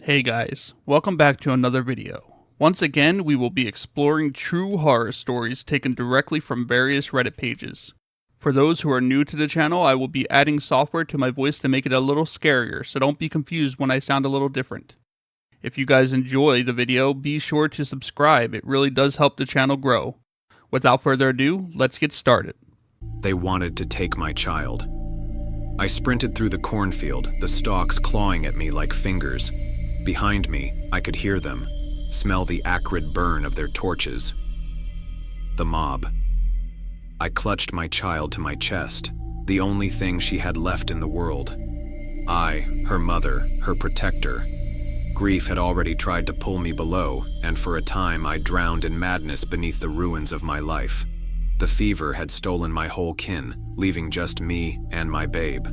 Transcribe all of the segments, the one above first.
Hey guys, welcome back to another video. Once again, we will be exploring true horror stories taken directly from various Reddit pages. For those who are new to the channel, I will be adding software to my voice to make it a little scarier, so don't be confused when I sound a little different. If you guys enjoy the video, be sure to subscribe, it really does help the channel grow. Without further ado, let's get started. They wanted to take my child. I sprinted through the cornfield, the stalks clawing at me like fingers. Behind me, I could hear them, smell the acrid burn of their torches. The mob. I clutched my child to my chest, the only thing she had left in the world. I, her mother, her protector. Grief had already tried to pull me below, and for a time I drowned in madness beneath the ruins of my life. The fever had stolen my whole kin, leaving just me and my babe.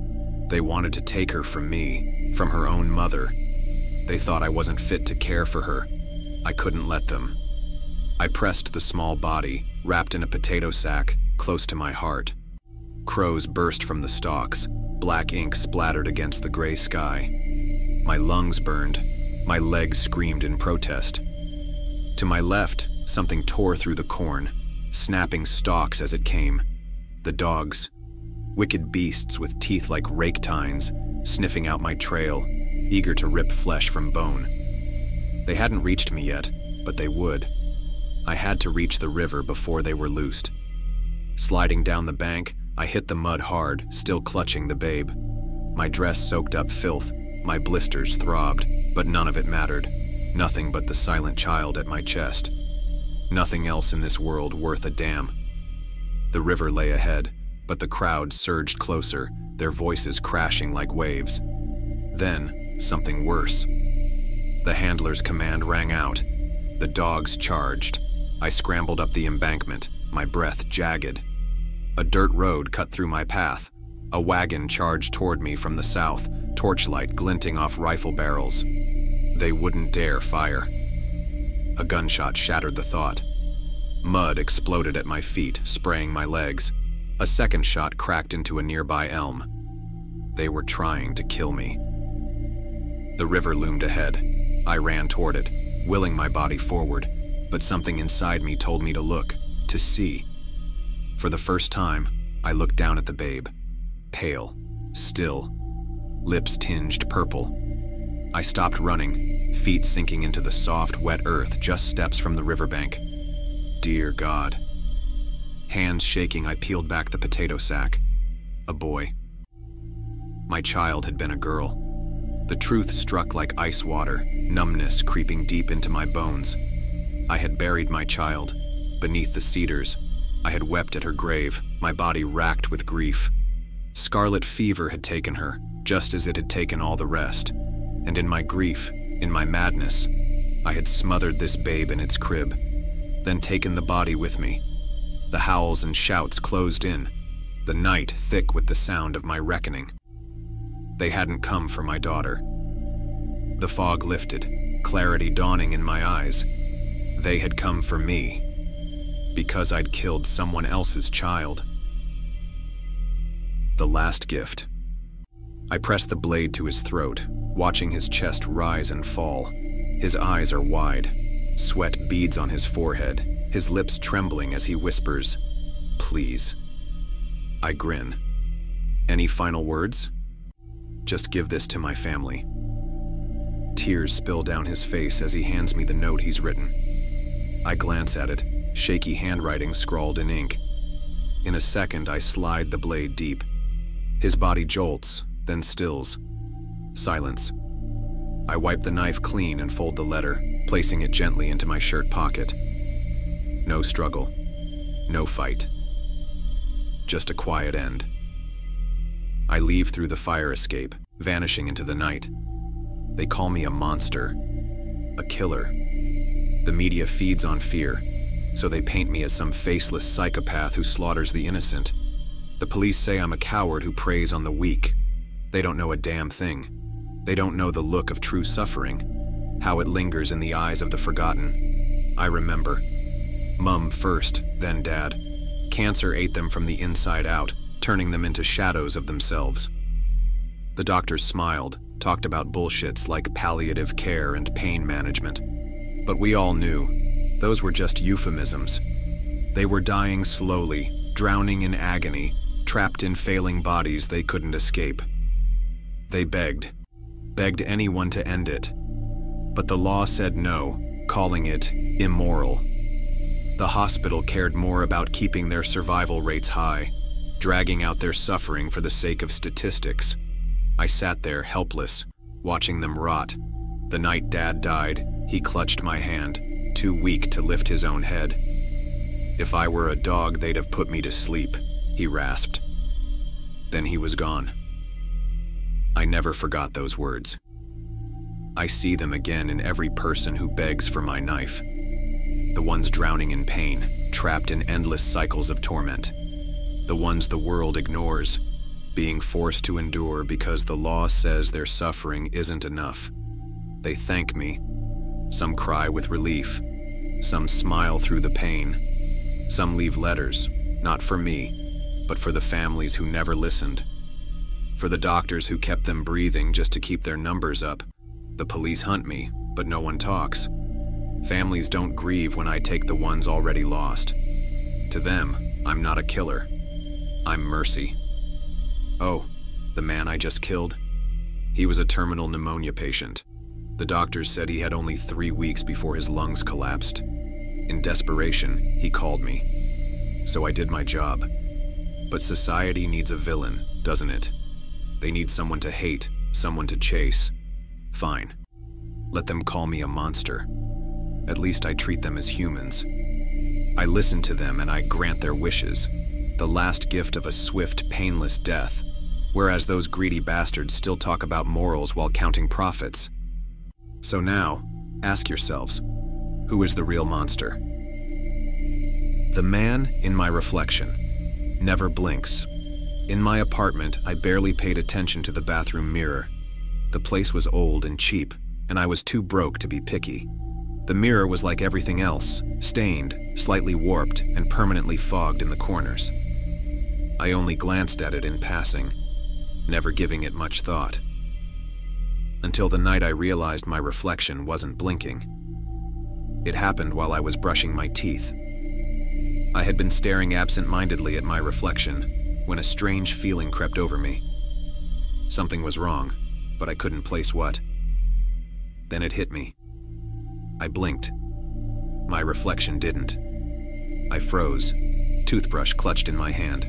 They wanted to take her from me, from her own mother. They thought I wasn't fit to care for her. I couldn't let them. I pressed the small body, wrapped in a potato sack, close to my heart. Crows burst from the stalks, black ink splattered against the gray sky. My lungs burned, my legs screamed in protest. To my left, something tore through the corn, snapping stalks as it came. The dogs, wicked beasts with teeth like rake tines, sniffing out my trail, eager to rip flesh from bone. They hadn't reached me yet, but they would. I had to reach the river before they were loosed. Sliding down the bank, I hit the mud hard, still clutching the babe. My dress soaked up filth, my blisters throbbed, but none of it mattered. Nothing but the silent child at my chest. Nothing else in this world worth a damn. The river lay ahead, but the crowd surged closer, their voices crashing like waves. Then, something worse. The handler's command rang out. The dogs charged. I scrambled up the embankment, my breath jagged. A dirt road cut through my path. A wagon charged toward me from the south, torchlight glinting off rifle barrels. They wouldn't dare fire. A gunshot shattered the thought. Mud exploded at my feet, spraying my legs. A second shot cracked into a nearby elm. They were trying to kill me. The river loomed ahead. I ran toward it, willing my body forward, but something inside me told me to look, to see. For the first time, I looked down at the babe. Pale, still, lips tinged purple. I stopped running, feet sinking into the soft, wet earth just steps from the riverbank. Dear God. Hands shaking, I peeled back the potato sack. A boy. My child had been a girl. The truth struck like ice water, numbness creeping deep into my bones. I had buried my child, beneath the cedars. I had wept at her grave, my body racked with grief. Scarlet fever had taken her, just as it had taken all the rest. And in my grief, in my madness, I had smothered this babe in its crib, then taken the body with me. The howls and shouts closed in, the night thick with the sound of my reckoning. They hadn't come for my daughter. The fog lifted, clarity dawning in my eyes. They had come for me, because I'd killed someone else's child. The last gift. I pressed the blade to his throat, watching his chest rise and fall. His eyes are wide, sweat beads on his forehead, his lips trembling as he whispers, "Please." I grin. Any final words? Just give this to my family. Tears spill down his face as he hands me the note he's written. I glance at it, shaky handwriting scrawled in ink. In a second, I slide the blade deep. His body jolts, then stills. Silence. I wipe the knife clean and fold the letter, placing it gently into my shirt pocket. No struggle. No fight. Just a quiet end. I leave through the fire escape, vanishing into the night. They call me a monster, a killer. The media feeds on fear, so they paint me as some faceless psychopath who slaughters the innocent. The police say I'm a coward who preys on the weak. They don't know a damn thing. They don't know the look of true suffering, how it lingers in the eyes of the forgotten. I remember. Mum first, then Dad. Cancer ate them from the inside out, turning them into shadows of themselves. The doctors smiled, talked about bullshits like palliative care and pain management. But we all knew those were just euphemisms. They were dying slowly, drowning in agony, trapped in failing bodies they couldn't escape. They begged anyone to end it. But the law said no, calling it immoral. The hospital cared more about keeping their survival rates high, dragging out their suffering for the sake of statistics. I sat there helpless, watching them rot. The night Dad died, he clutched my hand, too weak to lift his own head. "If I were a dog, they'd have put me to sleep," he rasped. Then he was gone. I never forgot those words. I see them again in every person who begs for my knife. The ones drowning in pain, trapped in endless cycles of torment. The ones the world ignores, being forced to endure because the law says their suffering isn't enough. They thank me. Some cry with relief. Some smile through the pain. Some leave letters, not for me, but for the families who never listened. For the doctors who kept them breathing just to keep their numbers up. The police hunt me, but no one talks. Families don't grieve when I take the ones already lost. To them, I'm not a killer. I'm mercy. Oh, the man I just killed? He was a terminal pneumonia patient. The doctors said he had only 3 weeks before his lungs collapsed. In desperation, he called me. So I did my job. But society needs a villain, doesn't it? They need someone to hate, someone to chase. Fine. Let them call me a monster. At least I treat them as humans. I listen to them and I grant their wishes. The last gift of a swift, painless death. Whereas those greedy bastards still talk about morals while counting profits. So now, ask yourselves, who is the real monster? The man in my reflection never blinks. In my apartment, I barely paid attention to the bathroom mirror. The place was old and cheap, and I was too broke to be picky. The mirror was like everything else, stained, slightly warped, and permanently fogged in the corners. I only glanced at it in passing, never giving it much thought. Until the night I realized my reflection wasn't blinking. It happened while I was brushing my teeth. I had been staring absent-mindedly at my reflection when a strange feeling crept over me. Something was wrong, but I couldn't place what. Then it hit me. I blinked. My reflection didn't. I froze, toothbrush clutched in my hand.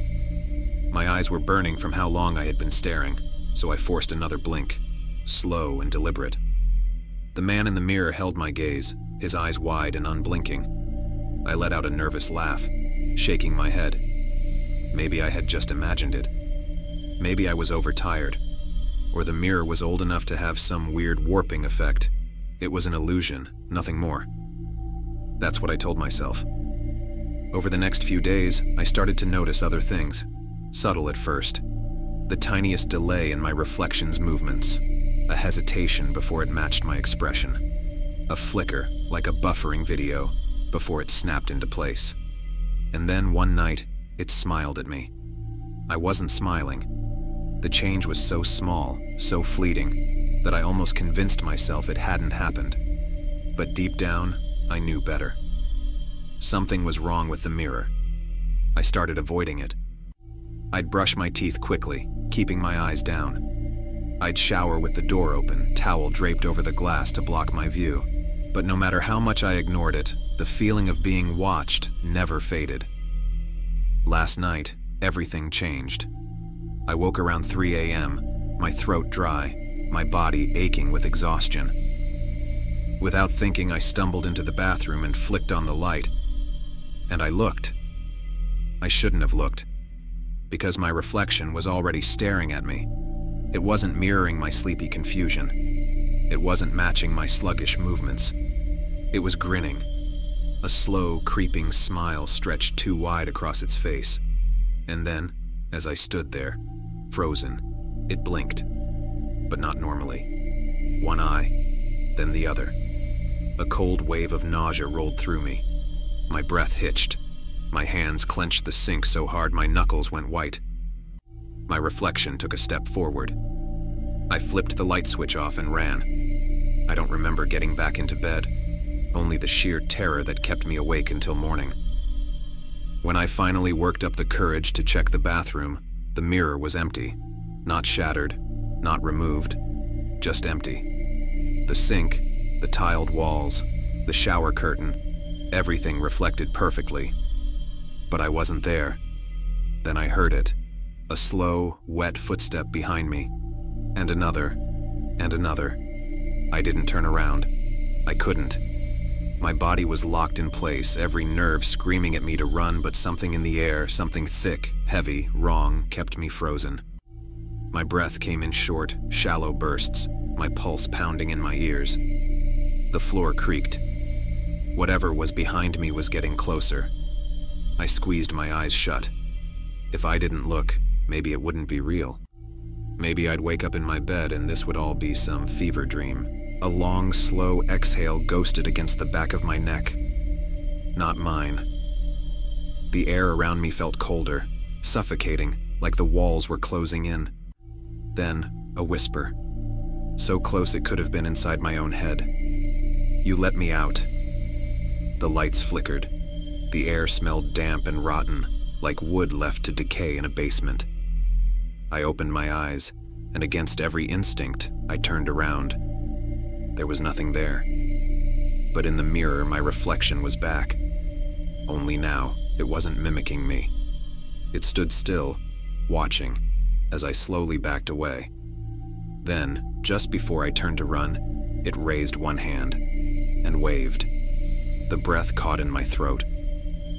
My eyes were burning from how long I had been staring, so I forced another blink, slow and deliberate. The man in the mirror held my gaze, his eyes wide and unblinking. I let out a nervous laugh, shaking my head. Maybe I had just imagined it. Maybe I was overtired, or the mirror was old enough to have some weird warping effect. It was an illusion, nothing more. That's what I told myself. Over the next few days, I started to notice other things, subtle at first. The tiniest delay in my reflection's movements, a hesitation before it matched my expression, a flicker like a buffering video before it snapped into place. And then one night, it smiled at me. I wasn't smiling. The change was so small, so fleeting, that I almost convinced myself it hadn't happened. But deep down, I knew better. Something was wrong with the mirror. I started avoiding it. I'd brush my teeth quickly, keeping my eyes down. I'd shower with the door open, towel draped over the glass to block my view. But no matter how much I ignored it, the feeling of being watched never faded. Last night, everything changed. I woke around 3 a.m., my throat dry, my body aching with exhaustion. Without thinking, I stumbled into the bathroom and flicked on the light. And I looked. I shouldn't have looked, because my reflection was already staring at me. It wasn't mirroring my sleepy confusion. It wasn't matching my sluggish movements. It was grinning. A slow, creeping smile stretched too wide across its face. And then, as I stood there, frozen, it blinked. But not normally. One eye, then the other. A cold wave of nausea rolled through me. My breath hitched. My hands clenched the sink so hard my knuckles went white. My reflection took a step forward. I flipped the light switch off and ran. I don't remember getting back into bed, only the sheer terror that kept me awake until morning. When I finally worked up the courage to check the bathroom, the mirror was empty. Not shattered, not removed, just empty. The sink, the tiled walls, the shower curtain, everything reflected perfectly. But I wasn't there. Then I heard it, a slow, wet footstep behind me, and another, and another. I didn't turn around. I couldn't. My body was locked in place, every nerve screaming at me to run, but something in the air, something thick, heavy, wrong, kept me frozen. My breath came in short, shallow bursts, my pulse pounding in my ears. The floor creaked. Whatever was behind me was getting closer. I squeezed my eyes shut. If I didn't look, maybe it wouldn't be real. Maybe I'd wake up in my bed and this would all be some fever dream. A long, slow exhale ghosted against the back of my neck. Not mine. The air around me felt colder, suffocating, like the walls were closing in. Then, a whisper. So close it could have been inside my own head. "You let me out." The lights flickered. The air smelled damp and rotten, like wood left to decay in a basement. I opened my eyes, and against every instinct, I turned around. There was nothing there. But in the mirror, my reflection was back. Only now, it wasn't mimicking me. It stood still, watching, as I slowly backed away. Then, just before I turned to run, it raised one hand and waved. The breath caught in my throat.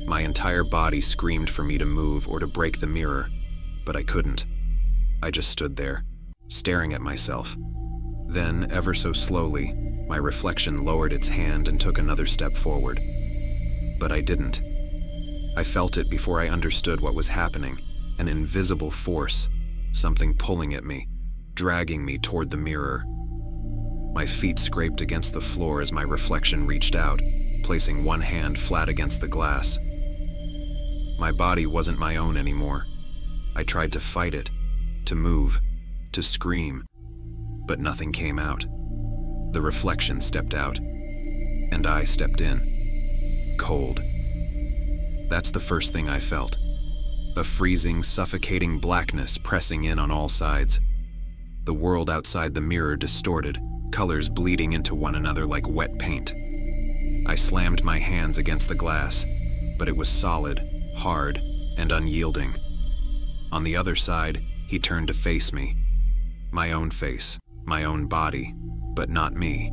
My entire body screamed for me to move or to break the mirror, but I couldn't. I just stood there, staring at myself. Then, ever so slowly, my reflection lowered its hand and took another step forward. But I didn't. I felt it before I understood what was happening, an invisible force, something pulling at me, dragging me toward the mirror. My feet scraped against the floor as my reflection reached out, placing one hand flat against the glass. My body wasn't my own anymore. I tried to fight it, to move, to scream, but nothing came out. The reflection stepped out, and I stepped in. Cold. That's the first thing I felt. A freezing, suffocating blackness pressing in on all sides. The world outside the mirror distorted, colors bleeding into one another like wet paint. I slammed my hands against the glass, but it was solid, hard, and unyielding. On the other side, he turned to face me. My own face, my own body, but not me.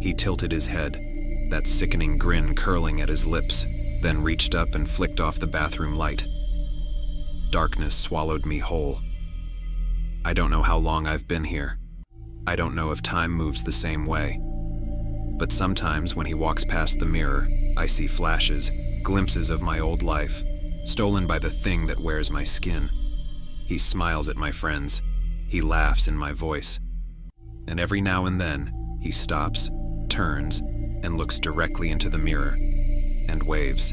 He tilted his head, that sickening grin curling at his lips, then reached up and flicked off the bathroom light. Darkness swallowed me whole. I don't know how long I've been here. I don't know if time moves the same way. But sometimes when he walks past the mirror, I see flashes, glimpses of my old life, stolen by the thing that wears my skin. He smiles at my friends. He laughs in my voice. And every now and then, he stops, turns, and looks directly into the mirror, and waves.